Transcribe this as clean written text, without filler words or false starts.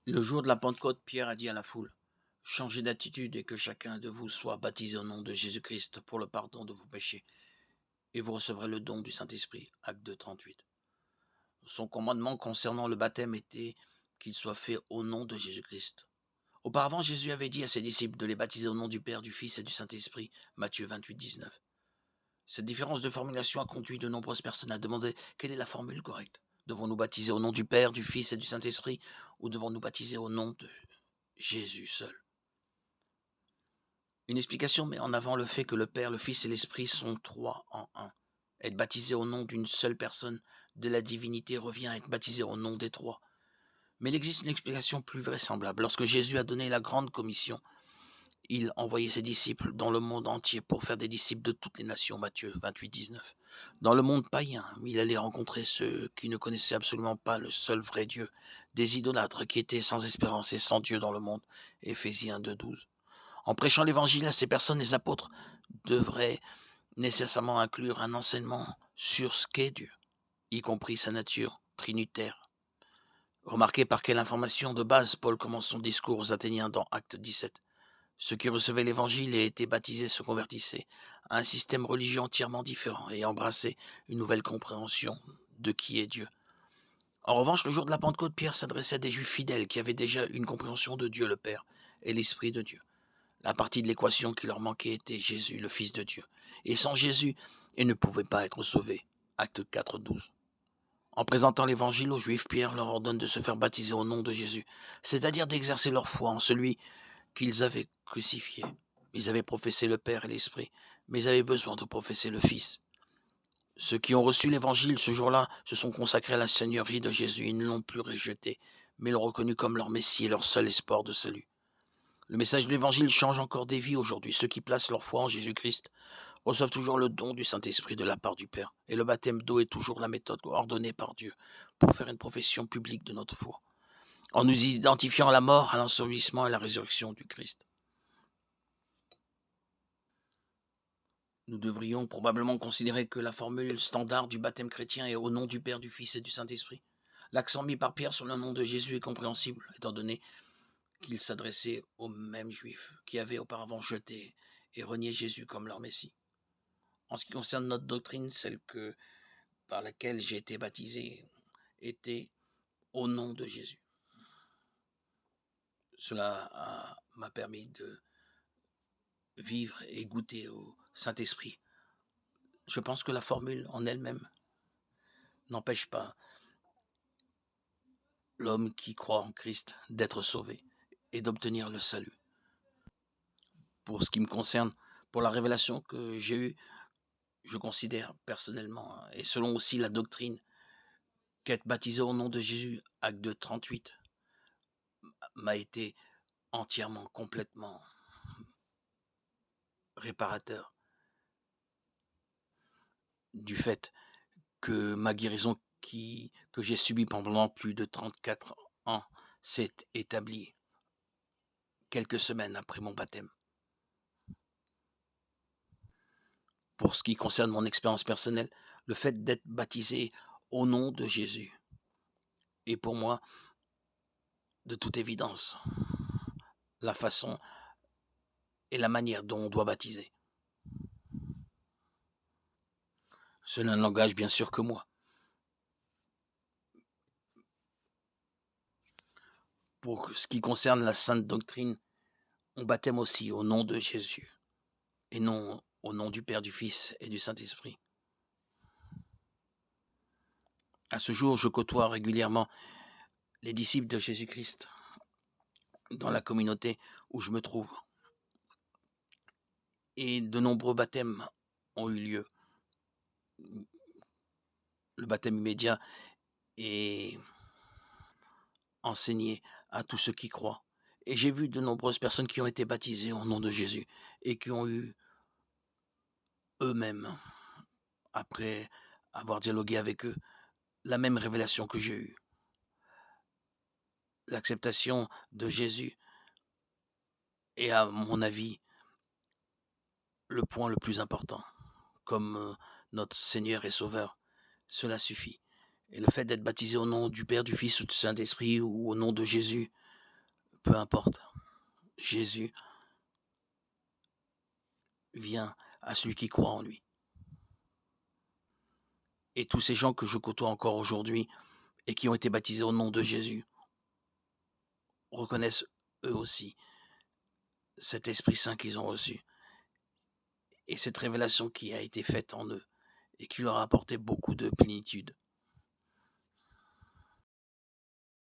Le jour de la Pentecôte, Pierre a dit à la foule, changez d'attitude et que chacun de vous soit baptisé au nom de Jésus-Christ pour le pardon de vos péchés, et vous recevrez le don du Saint-Esprit. Acte 2, 38. Son commandement concernant le baptême était qu'il soit fait au nom de Jésus-Christ. Auparavant, Jésus avait dit à ses disciples de les baptiser au nom du Père, du Fils et du Saint-Esprit. Matthieu 28, 19. Cette différence de formulation a conduit de nombreuses personnes à demander quelle est la formule correcte. Devons-nous baptiser au nom du Père, du Fils et du Saint-Esprit, ou devons-nous baptiser au nom de Jésus seul? Une explication met en avant le fait que le Père, le Fils et l'Esprit sont trois en un. Être baptisé au nom d'une seule personne de la divinité revient à être baptisé au nom des trois. Mais il existe une explication plus vraisemblable. Lorsque Jésus a donné la grande commission, il envoyait ses disciples dans le monde entier pour faire des disciples de toutes les nations, Matthieu 28, 19. Dans le monde païen, il allait rencontrer ceux qui ne connaissaient absolument pas le seul vrai Dieu, des idolâtres qui étaient sans espérance et sans Dieu dans le monde, Éphésiens 2, 12. En prêchant l'évangile à ces personnes, les apôtres devraient nécessairement inclure un enseignement sur ce qu'est Dieu, y compris sa nature trinitaire. Remarquez par quelle information de base Paul commence son discours aux Athéniens dans Acte 17. Ceux qui recevaient l'évangile et étaient baptisés se convertissaient à un système religieux entièrement différent et embrassaient une nouvelle compréhension de qui est Dieu. En revanche, le jour de la Pentecôte, Pierre s'adressait à des juifs fidèles qui avaient déjà une compréhension de Dieu le Père et l'Esprit de Dieu. La partie de l'équation qui leur manquait était Jésus, le Fils de Dieu. Et sans Jésus, ils ne pouvaient pas être sauvés. Acte 4, 12. En présentant l'évangile aux Juifs, Pierre leur ordonne de se faire baptiser au nom de Jésus, c'est-à-dire d'exercer leur foi en celui qu'ils avaient crucifié. Ils avaient professé le Père et l'Esprit, mais ils avaient besoin de professer le Fils. Ceux qui ont reçu l'évangile ce jour-là se sont consacrés à la Seigneurie de Jésus. Ils ne l'ont plus rejeté, mais l'ont reconnu comme leur Messie et leur seul espoir de salut. Le message de l'évangile change encore des vies aujourd'hui. Ceux qui placent leur foi en Jésus-Christ reçoivent toujours le don du Saint-Esprit de la part du Père. Et le baptême d'eau est toujours la méthode ordonnée par Dieu pour faire une profession publique de notre foi, en nous identifiant à la mort, à l'ensevelissement et à la résurrection du Christ. Nous devrions probablement considérer que la formule standard du baptême chrétien est au nom du Père, du Fils et du Saint-Esprit. L'accent mis par Pierre sur le nom de Jésus est compréhensible, étant donné qu'il s'adressait aux mêmes Juifs qui avaient auparavant jeté et renié Jésus comme leur Messie. En ce qui concerne notre doctrine, celle par laquelle j'ai été baptisé était au nom de Jésus. Cela m'a permis de vivre et goûter au Saint-Esprit. Je pense que la formule en elle-même n'empêche pas l'homme qui croit en Christ d'être sauvé et d'obtenir le salut. Pour ce qui me concerne, pour la révélation que j'ai eue, je considère personnellement, et selon aussi la doctrine, qu'être baptisé au nom de Jésus, acte 2, 38, m'a été entièrement, complètement réparateur du fait que ma guérison que j'ai subie pendant plus de 34 ans s'est établie quelques semaines après mon baptême. Pour ce qui concerne mon expérience personnelle, le fait d'être baptisé au nom de Jésus est pour moi, de toute évidence, la façon et la manière dont on doit baptiser. Cela n'engage bien sûr que moi. Pour ce qui concerne la sainte doctrine, on baptême aussi au nom de Jésus et non au nom du Père, du Fils et du Saint-Esprit. À ce jour, je côtoie régulièrement les disciples de Jésus-Christ dans la communauté où je me trouve. Et de nombreux baptêmes ont eu lieu. Le baptême immédiat est enseigné à tous ceux qui croient. Et j'ai vu de nombreuses personnes qui ont été baptisées au nom de Jésus et qui ont eu eux-mêmes, après avoir dialogué avec eux, la même révélation que j'ai eue. L'acceptation de Jésus est, à mon avis, le point le plus important. Comme notre Seigneur et Sauveur, cela suffit. Et le fait d'être baptisé au nom du Père, du Fils ou du Saint-Esprit ou au nom de Jésus peu importe. Jésus vient à celui qui croit en lui. Et tous ces gens que je côtoie encore aujourd'hui et qui ont été baptisés au nom de Jésus reconnaissent eux aussi cet Esprit Saint qu'ils ont reçu et cette révélation qui a été faite en eux et qui leur a apporté beaucoup de plénitude.